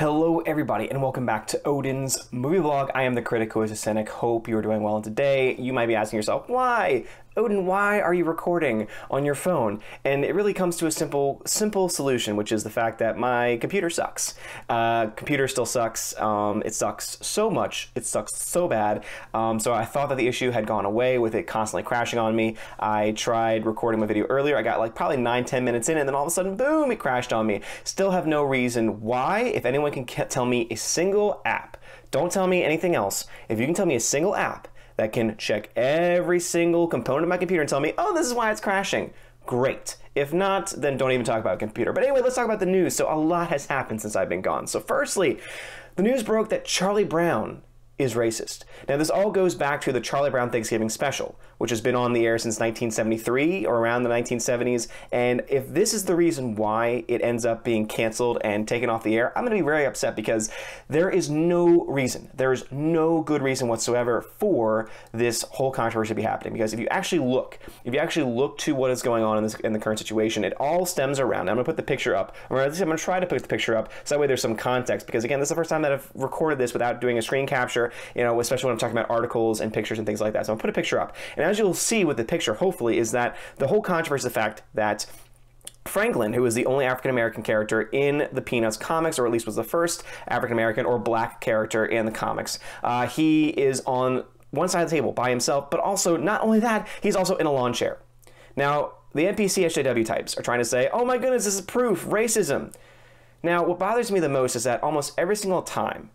Hello everybody and welcome back to Odin's movie vlog. I am the critic who is a cynic. Hope you are doing well, and today you might be asking yourself, why? Odin, why are you recording on your phone? And it really comes to a simple solution, which is the fact that my computer sucks. Computer still sucks. It sucks so much. It sucks so bad. So I thought that the issue had gone away with it constantly crashing on me. I tried recording my video earlier. I got like probably 9-10 minutes in, and then all of a sudden, boom, it crashed on me. Still have no reason why. If anyone can tell me a single app, don't tell me anything else. If you can tell me a single app that can check every single component of my computer and tell me, oh, this is why it's crashing, great. If not, then don't even talk about a computer. But anyway, let's talk about the news. So a lot has happened since I've been gone. So firstly, the news broke that Charlie Brown is racist. Now, this all goes back to the Charlie Brown Thanksgiving special, which has been on the air since 1973 or around the 1970s. And if this is the reason why it ends up being canceled and taken off the air, I'm going to be very upset because there is no reason, there is no good reason whatsoever for this whole controversy to be happening. Because if you actually look to what is going on in the current situation, it all stems around. I'm going to put the picture up, or at least I'm going to try to put the picture up so that way there's some context. Because again, this is the first time that I've recorded this without doing a screen capture. You know, especially when I'm talking about articles and pictures and things like that. So I'm gonna put a picture up. And as you'll see with the picture, hopefully, is that the whole controversy is the fact that Franklin, who is the only African-American character in the Peanuts comics, or at least was the first African-American or black character in the comics, he is on one side of the table by himself, but also, not only that, he's also in a lawn chair. Now, the NPC SJW types are trying to say, oh my goodness, this is proof, racism. Now, what bothers me the most is that almost every single time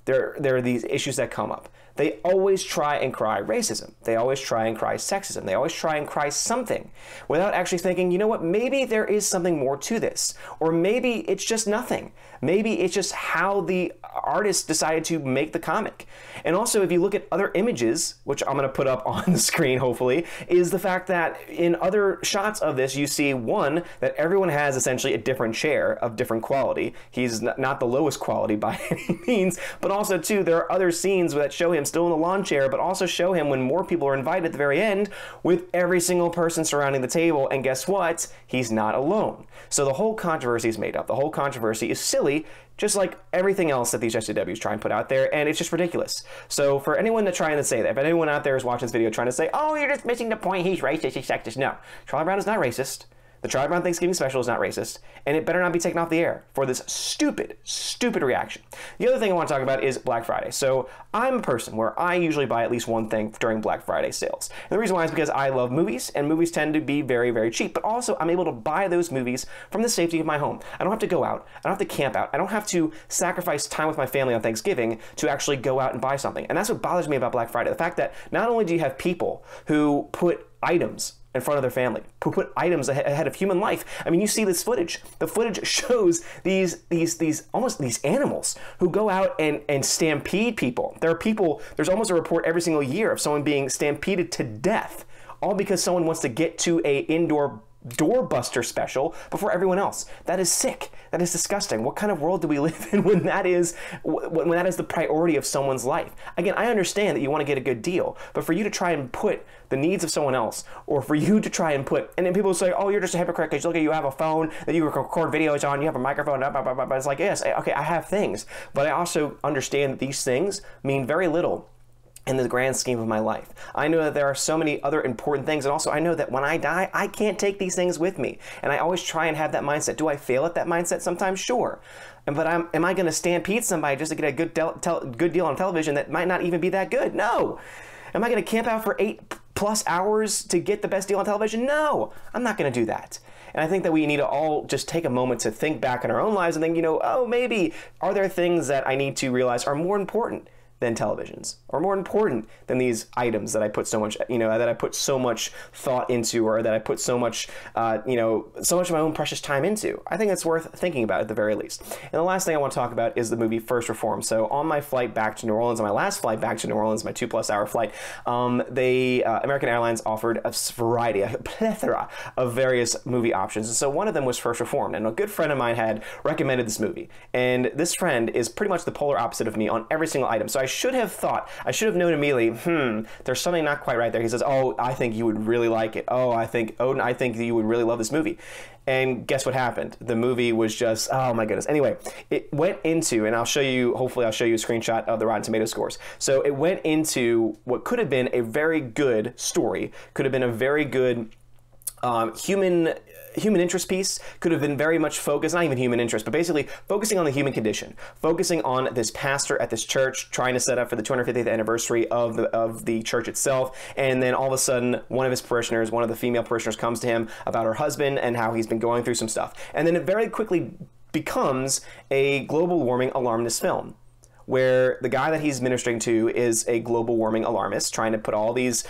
there are these issues that come up, they always try and cry racism. They always try and cry sexism. They always try and cry something without actually thinking, you know what, maybe there is something more to this. Or maybe it's just nothing. Maybe it's just how the artist decided to make the comic. And also, if you look at other images, which I'm going to put up on the screen, hopefully, is the fact that in other shots of this, you see, one, that everyone has essentially a different chair of different quality. He's not the lowest quality by any means, but also, two, there are other scenes that show him still in the lawn chair, but also show him when more people are invited at the very end with every single person surrounding the table, and guess what? He's not alone. So the whole controversy is made up. The whole controversy is silly, just like everything else that these SJWs try and put out there, and it's just ridiculous. So for anyone that's trying to say that, if anyone out there is watching this video trying to say, oh, you're just missing the point, he's racist, he's sexist, no. Charlie Brown is not racist. The Charlie Brown Thanksgiving special is not racist, and it better not be taken off the air for this stupid reaction. The other thing I want to talk about is Black Friday. So I'm a person where I usually buy at least one thing during Black Friday sales. And the reason why is because I love movies, and movies tend to be very, very cheap. But also, I'm able to buy those movies from the safety of my home. I don't have to go out. I don't have to camp out. I don't have to sacrifice time with my family on Thanksgiving to actually go out and buy something. And that's what bothers me about Black Friday. The fact that not only do you have people who put items in front of their family, who put items ahead of human life. I mean, you see this footage. The footage shows these animals who go out and stampede people. There's almost a report every single year of someone being stampeded to death, all because someone wants to get to a indoor doorbuster special before everyone else. That is sick. That is disgusting. What kind of world do we live in when that is the priority of someone's life? Again, I understand that you want to get a good deal, but for you to try and put the needs of someone else, or for you to try and put, and then people say, oh, you're just a hypocrite because look at you have a phone that you record videos on, you have a microphone, blah, blah, blah, blah. It's like, yes, okay, I have things, but I also understand that these things mean very little in the grand scheme of my life. I know that there are so many other important things, and also I know that when I die, I can't take these things with me. And I always try and have that mindset. Do I fail at that mindset sometimes? Sure. But am I going to stampede somebody just to get a good deal on television that might not even be that good? No. Am I going to camp out for 8+ hours to get the best deal on television? No, I'm not going to do that. And I think that we need to all just take a moment to think back in our own lives and think, you know, oh, maybe are there things that I need to realize are more important than televisions, or more important than these items that I put so much, that I put so much thought into, or that I put so much, so much of my own precious time into. I think it's worth thinking about at the very least. And the last thing I want to talk about is the movie First Reform. So on my flight back to New Orleans, on my last flight back to New Orleans, my 2+ hour flight, American Airlines offered a variety, a plethora of various movie options. And so one of them was First Reformed, and a good friend of mine had recommended this movie. And this friend is pretty much the polar opposite of me on every single item. So I should have known immediately, there's something not quite right there. He says, oh, I think you would really like it. Oh, Odin, I think that you would really love this movie. And guess what happened? The movie was just, oh my goodness. Anyway, it went into, and hopefully I'll show you a screenshot of the Rotten Tomatoes scores. So it went into what could have been a very good story, could have been a very good human interest piece, could have been very much focused, not even human interest, but basically focusing on the human condition, focusing on this pastor at this church trying to set up for the 250th anniversary of the church itself, and then all of a sudden one of his parishioners, one of the female parishioners, comes to him about her husband and how he's been going through some stuff. And then it very quickly becomes a global warming alarmist film, where the guy that he's ministering to is a global warming alarmist, trying to put all this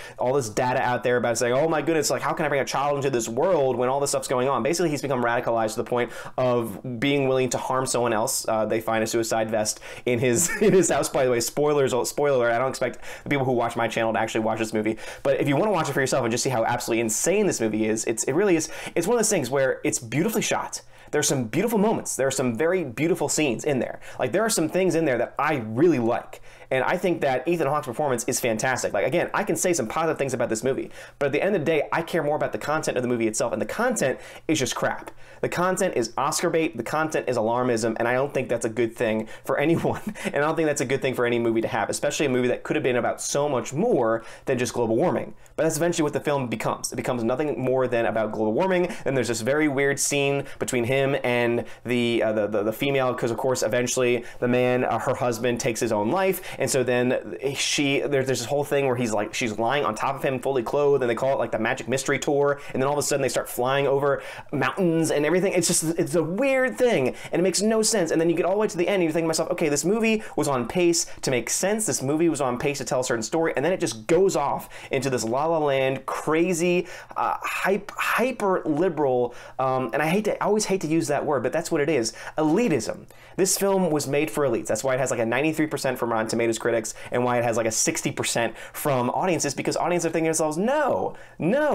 data out there about saying, oh my goodness, like how can I bring a child into this world when all this stuff's going on? Basically, he's become radicalized to the point of being willing to harm someone else. They find a suicide vest in his house. By the way, spoiler alert, I don't expect the people who watch my channel to actually watch this movie. But if you want to watch it for yourself and just see how absolutely insane this movie is, it really is. It's one of those things where it's beautifully shot. There's some beautiful moments. There are some very beautiful scenes in there. Like, there are some things in there that I really like. And I think that Ethan Hawke's performance is fantastic. Like, again, I can say some positive things about this movie, but at the end of the day, I care more about the content of the movie itself. And the content is just crap. The content is Oscar bait. The content is alarmism. And I don't think that's a good thing for anyone. And I don't think that's a good thing for any movie to have, especially a movie that could have been about so much more than just global warming. But that's eventually what the film becomes. It becomes nothing more than about global warming. And there's this very weird scene between him and the female, because of course, eventually the man, her husband, takes his own life. And so then there's this whole thing where she's lying on top of him fully clothed, and they call it like the Magic Mystery Tour. And then all of a sudden they start flying over mountains and everything. It's a weird thing, and it makes no sense. And then you get all the way to the end and you think to myself, okay, this movie was on pace to make sense. This movie was on pace to tell a certain story. And then it just goes off into this La La Land, crazy, hyper liberal, and I always hate to use that word, but that's what it is, elitism. This film was made for elites. That's why it has like a 93% from Rotten Tomatoes critics, and why it has like a 60% from audiences, because audiences are thinking to themselves, no,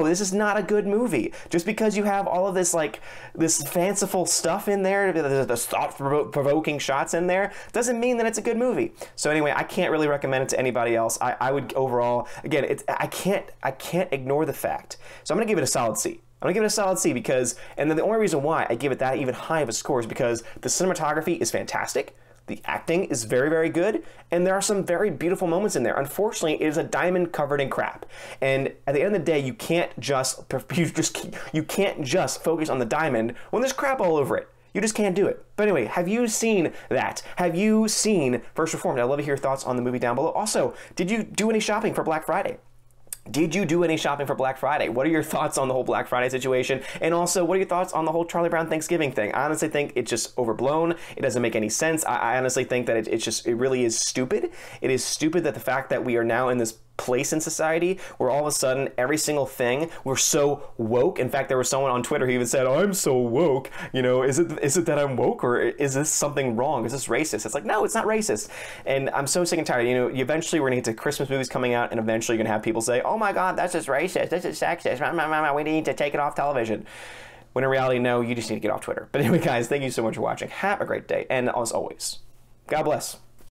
this is not a good movie. Just because you have all of this this fanciful stuff in there, the thought-provoking shots in there, doesn't mean that it's a good movie. So anyway, I can't really recommend it to anybody else. I would overall, again, I can't ignore the fact. So I'm gonna give it a solid C. I'm gonna give it a solid C because, and then the only reason why I give it that even high of a score is because the cinematography is fantastic, the acting is very, very good, and there are some very beautiful moments in there. Unfortunately, it is a diamond covered in crap, and at the end of the day, you can't just focus on the diamond when there's crap all over it. You just can't do it. But anyway, have you seen that? Have you seen First Reformed? I'd love to hear your thoughts on the movie down below. Also, did you do any shopping for Black Friday? Did you do any shopping for Black Friday? What are your thoughts on the whole Black Friday situation? And also, what are your thoughts on the whole Charlie Brown Thanksgiving thing? I honestly think it's just overblown. It doesn't make any sense. I honestly think that it really is stupid. It is stupid that the fact that we are now in this place in society where all of a sudden every single thing, we're so woke. In fact, there was someone on Twitter who even said, I'm so woke, you know, is it that I'm woke, or is this something wrong? Is this racist? It's like, no, it's not racist. And I'm so sick and tired. You know, eventually we're gonna get to Christmas movies coming out, and eventually you're gonna have people say, oh my God, that's just racist, this is sexist, we need to take it off television. When in reality, no, you just need to get off Twitter. But anyway, guys, thank you so much for watching. Have a great day, and as always, God bless.